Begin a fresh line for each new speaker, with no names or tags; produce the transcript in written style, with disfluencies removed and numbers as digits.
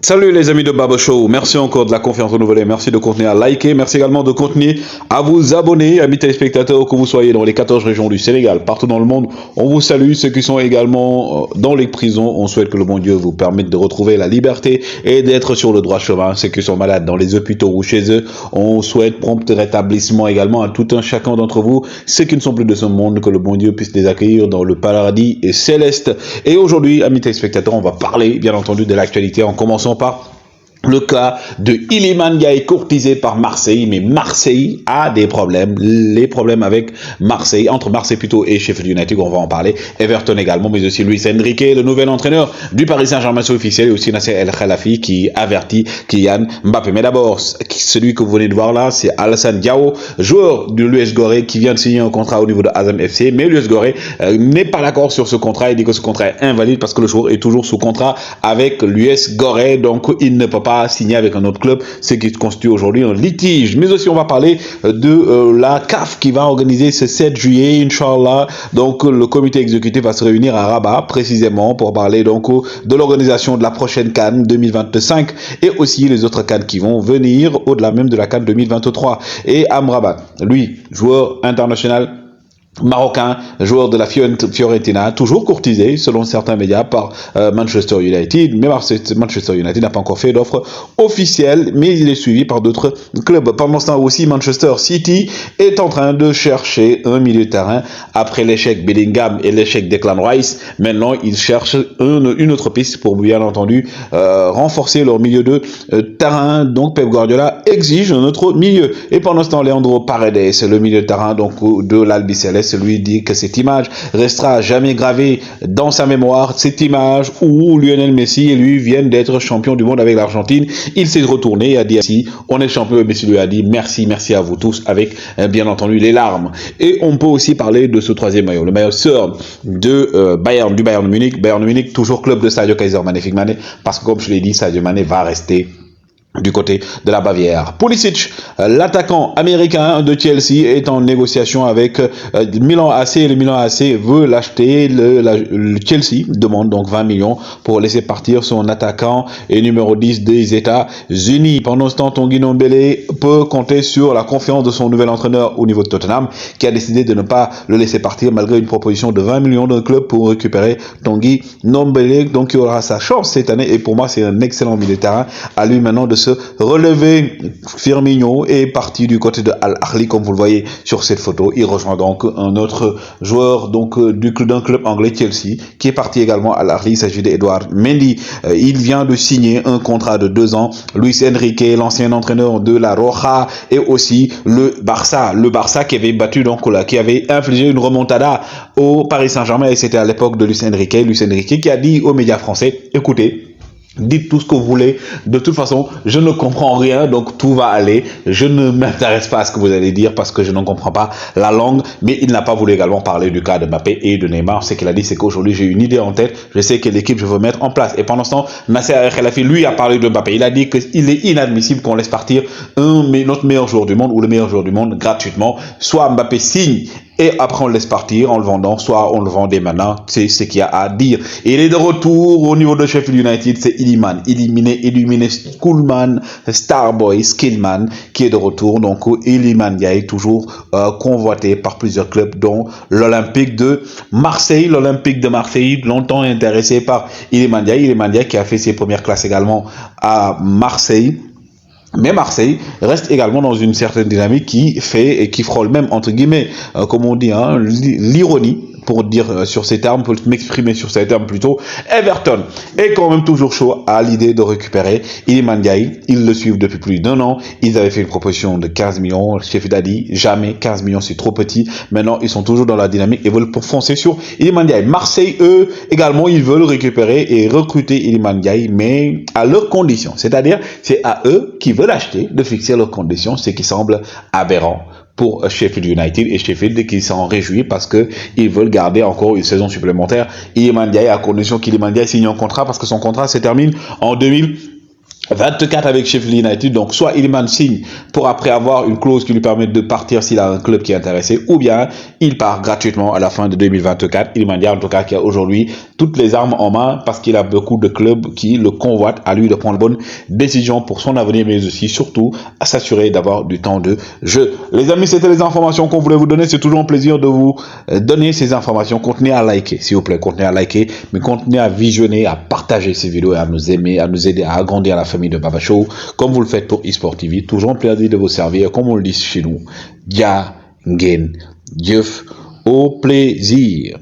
Salut les amis de Babo Show, merci encore de la confiance renouvelée, merci de continuer à liker, merci également de continuer à vous abonner, amis téléspectateurs, que vous soyez dans les 14 régions du Sénégal, partout dans le monde, on vous salue, ceux qui sont également dans les prisons, on souhaite que le bon Dieu vous permette de retrouver la liberté et d'être sur le droit chemin, ceux qui sont malades dans les hôpitaux ou chez eux, on souhaite prompt rétablissement également à tout un chacun d'entre vous, ceux qui ne sont plus de ce monde, que le bon Dieu puisse les accueillir dans le paradis céleste. Et aujourd'hui, amis téléspectateurs, on va parler bien entendu de l'actualité en commençant par le cas de Iliman Ndiaye courtisé par Marseille, mais Marseille a des problèmes, les problèmes avec Marseille, entre Marseille plutôt et Sheffield United, on va en parler, Everton également, mais aussi Luis Enrique, le nouvel entraîneur du Paris Saint-Germain, c'est officiel, et aussi Nasser El Khelaifi qui avertit Kylian Mbappé. Mais d'abord, celui que vous venez de voir là, c'est Alassane Diao, joueur de l'US Gorée qui vient de signer un contrat au niveau de Azam FC, mais l'US Gorée n'est pas d'accord sur ce contrat, il dit que ce contrat est invalide parce que le joueur est toujours sous contrat avec l'US Gorée, donc il ne peut pas signé avec un autre club, ce qui constitue aujourd'hui un litige. Mais aussi on va parler de la CAF qui va organiser ce 7 juillet, Inch'Allah. Donc le comité exécutif va se réunir à Rabat précisément pour parler donc de l'organisation de la prochaine CAN 2025 et aussi les autres CAN qui vont venir au-delà même de la CAN 2023. Et Amrabat, lui, joueur international marocain, joueur de la Fiorentina, toujours courtisé selon certains médias par Manchester United, mais Manchester United n'a pas encore fait d'offre officielle, mais il est suivi par d'autres clubs. Pendant ce temps aussi, Manchester City est en train de chercher un milieu de terrain après l'échec Bellingham et l'échec Declan Rice. Maintenant, ils cherchent une autre piste pour bien entendu renforcer leur milieu de terrain. Donc Pep Guardiola exige un autre milieu. Et pendant ce temps, Leandro Paredes, le milieu de terrain donc de l'Albiceleste, lui dit que cette image restera jamais gravée dans sa mémoire, cette image où Lionel Messi et lui viennent d'être champions du monde avec l'Argentine. Il s'est retourné et a dit si on est champion, et Messi lui a dit merci à vous tous avec bien entendu les larmes. Et on peut aussi parler de ce troisième maillot, le maillot sœur de du Bayern Munich, toujours club de Sadio Kaiser, magnifique Mané, parce que comme je l'ai dit, Sadio Mané va rester du côté de la Bavière. Pulisic, l'attaquant américain de Chelsea, est en négociation avec Milan AC. Le Milan AC veut l'acheter. Le Chelsea demande donc 20 millions pour laisser partir son attaquant et numéro 10 des États-Unis. Pendant ce temps, Tanguy Ndombele peut compter sur la confiance de son nouvel entraîneur au niveau de Tottenham, qui a décidé de ne pas le laisser partir malgré une proposition de 20 millions d'un club pour récupérer Tanguy Ndombele. Donc il aura sa chance cette année et pour moi c'est un excellent milieu de terrain. À lui maintenant de se relever. Firmino est parti du côté de Al Ahly, comme vous le voyez sur cette photo. Il rejoint donc un autre joueur donc d'un club anglais, Chelsea, qui est parti également à Al Ahly. Il s'agit d'Edouard Mendy. Il vient de signer un contrat de 2 ans. Luis Enrique, l'ancien entraîneur de la Roja, et aussi le Barça qui avait battu donc là, qui avait infligé une remontada au Paris Saint-Germain, et c'était à l'époque de Luis Enrique qui a dit aux médias français, écoutez, dites tout ce que vous voulez. De toute façon, je ne comprends rien, donc tout va aller. Je ne m'intéresse pas à ce que vous allez dire parce que je ne comprends pas la langue. Mais il n'a pas voulu également parler du cas de Mbappé et de Neymar. Ce qu'il a dit, c'est qu'aujourd'hui, j'ai une idée en tête. Je sais quelle équipe je veux mettre en place. Et pendant ce temps, Nasser El Khelaifi, lui, a parlé de Mbappé. Il a dit qu'il est inadmissible qu'on laisse partir notre meilleur joueur du monde ou le meilleur joueur du monde gratuitement. Soit Mbappé signe et après on le laisse partir en le vendant, soit on le vend dès maintenant. C'est ce qu'il y a à dire. Et il est de retour au niveau de Sheffield United, c'est Iliman, illuminé Schoolman, Starboy, Skillman, qui est de retour. Donc Iliman Ndiaye, toujours convoité par plusieurs clubs, dont l'Olympique de Marseille. L'Olympique de Marseille, longtemps intéressé par Iliman Ndiaye qui a fait ses premières classes également à Marseille. Mais Marseille reste également dans une certaine dynamique qui fait et qui frôle même, entre guillemets, comme on dit, hein, l'ironie, pour dire sur ces termes, pour m'exprimer sur ces termes plutôt. Everton est quand même toujours chaud à l'idée de récupérer Iliman Ndiaye. Ils le suivent depuis plus d'1 an. Ils avaient fait une proposition de 15 millions. Sheffield a dit jamais, 15 millions c'est trop petit. Maintenant, ils sont toujours dans la dynamique et veulent foncer sur Iliman Ndiaye. Marseille, eux, également, ils veulent récupérer et recruter Iliman Ndiaye, mais à leurs conditions. C'est-à-dire, c'est à eux qui veulent acheter de fixer leurs conditions, ce qui semble aberrant pour Sheffield United, et Sheffield qui s'en réjouit parce que ils veulent garder encore une saison supplémentaire Iliman Ndiaye, à condition qu'Iliman Ndiaye signe un contrat, parce que son contrat se termine en 2024. 24 avec Sheffield United, donc soit Iliman signe pour après avoir une clause qui lui permet de partir s'il a un club qui est intéressé, ou bien il part gratuitement à la fin de 2024. Iliman Ndiaye en tout cas qui a aujourd'hui toutes les armes en main parce qu'il a beaucoup de clubs qui le convoitent, à lui de prendre bonne décision pour son avenir, mais aussi surtout à s'assurer d'avoir du temps de jeu. Les amis, c'était les informations qu'on voulait vous donner. C'est toujours un plaisir de vous donner ces informations. Continuez à liker, s'il vous plaît, continuez à liker, mais continuez à visionner, à partager ces vidéos et à nous aimer, à nous aider à agrandir la famille de Baba Show, comme vous le faites pour eSport TV. Toujours un plaisir de vous servir, comme on le dit chez nous. Dia Ngen. Dieu, au plaisir.